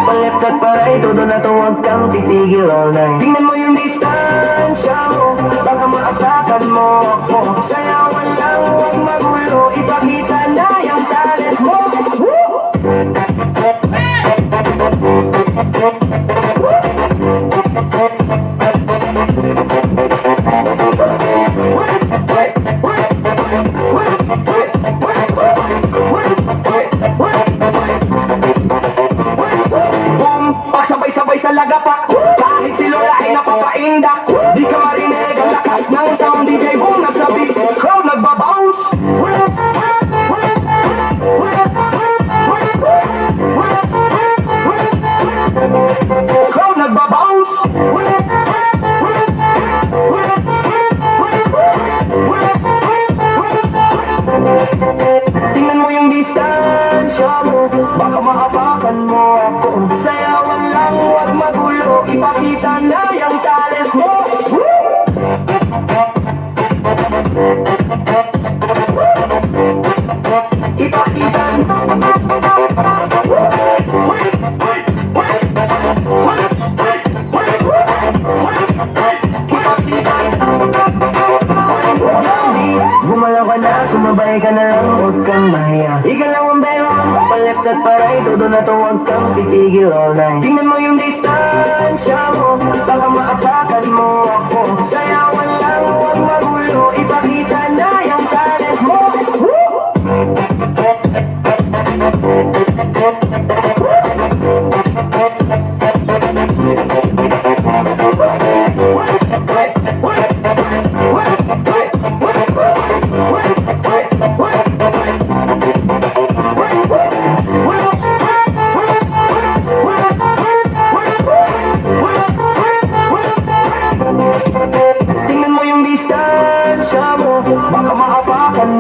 Pa-left at pa-right, todo na to, huwag kang titigil all night. Tingnan mo yung distansya mo, baka maapakan mo ako. Sayawan lang, huwag magulo, ipakita na yung talent mo. Pagsabay-sabay sa lagapak, kahit si Lola ay napapaindak. Di ka marinig ang lakas ng sound, DJ boom nasa beat, crowd nagbabounce. Crowd nagbabounce. Tingnan mo yung distansya mo, baka maapakan mo ako. Sayawan lang, huwag magulo, ipakita na yung talent mo. Ipakita na. Gumalaw ka na, sumabay ka na lang, huwag kang mahiya. Ikalaw ang beron, pa-left at pa-right, todo na to, huwag kang titigil all night. Tingnan mo yung distansya mo, baka maapakan mo ako. Sayawan lang, huwag magulo, ipakita na yung talent mo. Tingnan mo yung distansya mo, baka maapakan